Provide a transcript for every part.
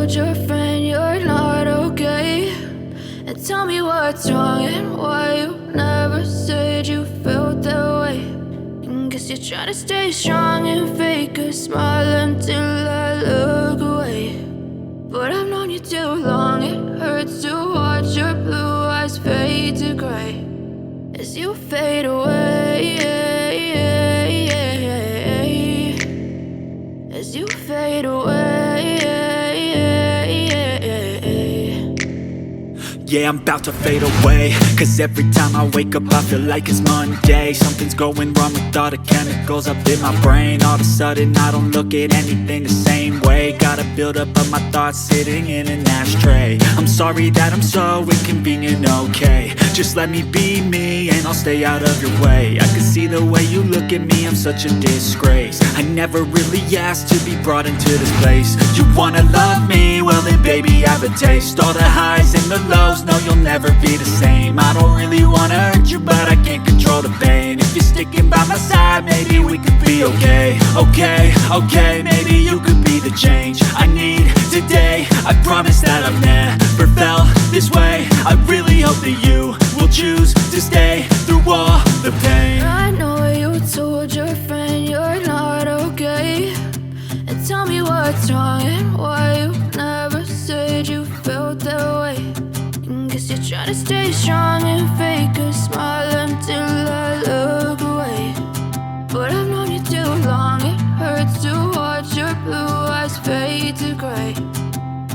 told your friend you're not okay? And tell me what's wrong and why you never said you felt that way. And guess you're trying to stay strong and fake a smile until I look away. But I've known you too long, it hurts to watch your blue eyes fade to gray as you fade away, as you fade away. Yeah, I'm about to fade away, cause every time I wake up I feel like it's Monday. Something's going wrong with all the chemicals up in my brain. All of a sudden I don't look at anything the same way. Got a buildup of my thoughts sitting in an ashtray. I'm sorry that I'm so inconvenient, okay? Just let me be me and I'll stay out of your way. I can see the way you look at me, I'm such a disgrace. I never really asked to be brought into this place. You wanna love me? Well then baby I have a taste. All the highs and the lows, no you'll never be the same. I don't really wanna hurt you but I can't control the pain. If you're sticking by my side maybe we could be okay. Okay, maybe you could be the change I need today. I promise that I've never felt this way. I really hope that you will choose to stay through all the pain. I know you told your friend you're not okay. And tell me what's wrong and why you never said you felt that way. And guess you're trying to stay strong and fake a smile until I look away. But I've known you too long, it hurts to watch your blue eyes fade to gray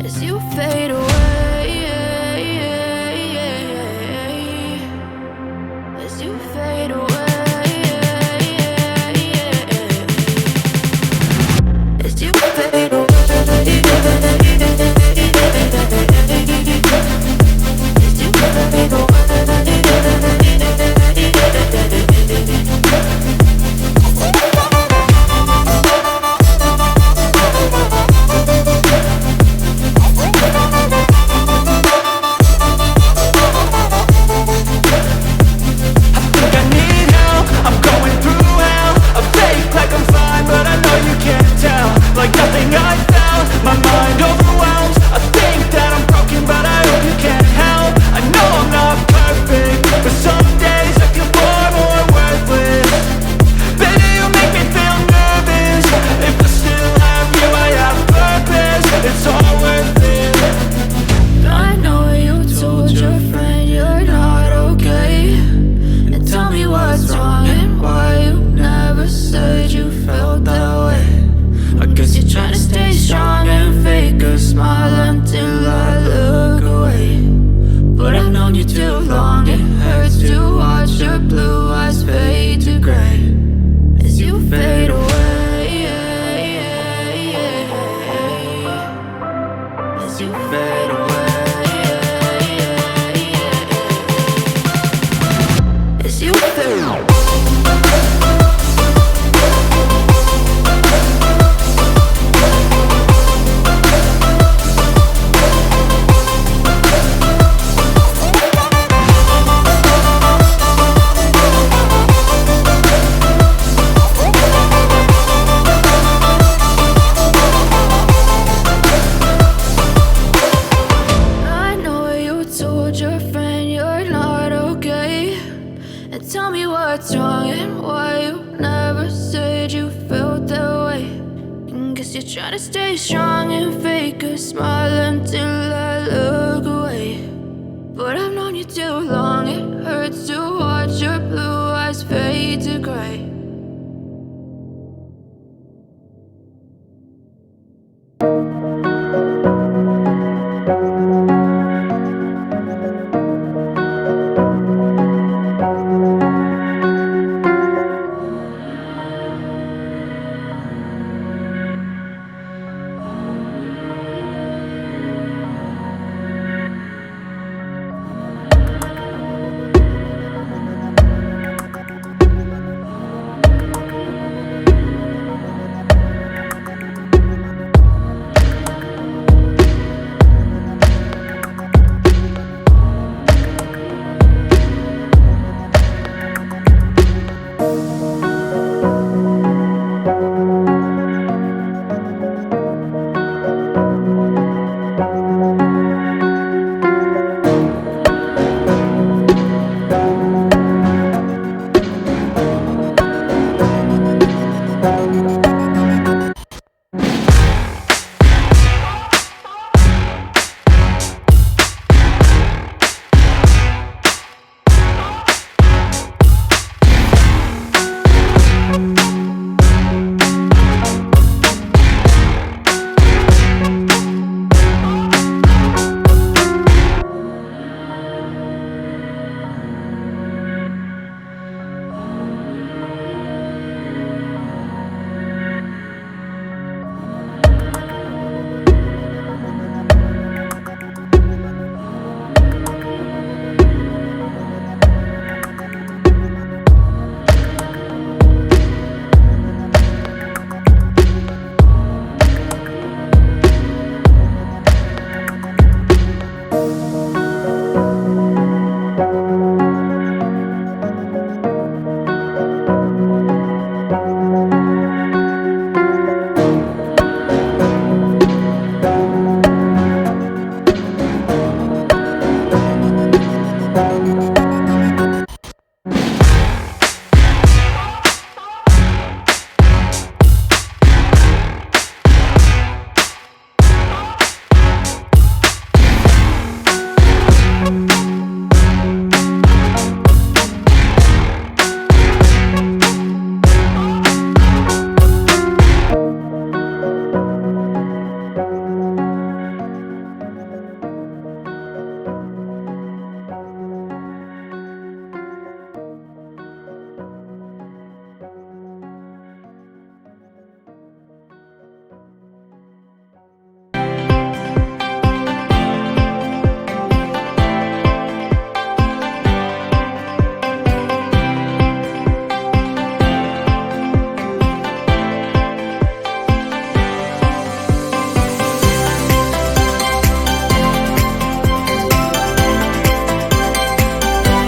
as you fade away, as you fade away, as you fade away, as you fade away. What's wrong and why you never said you felt that way. And guess you're trying to stay strong and fake a smile until I look away. But I've known you too long, it hurts to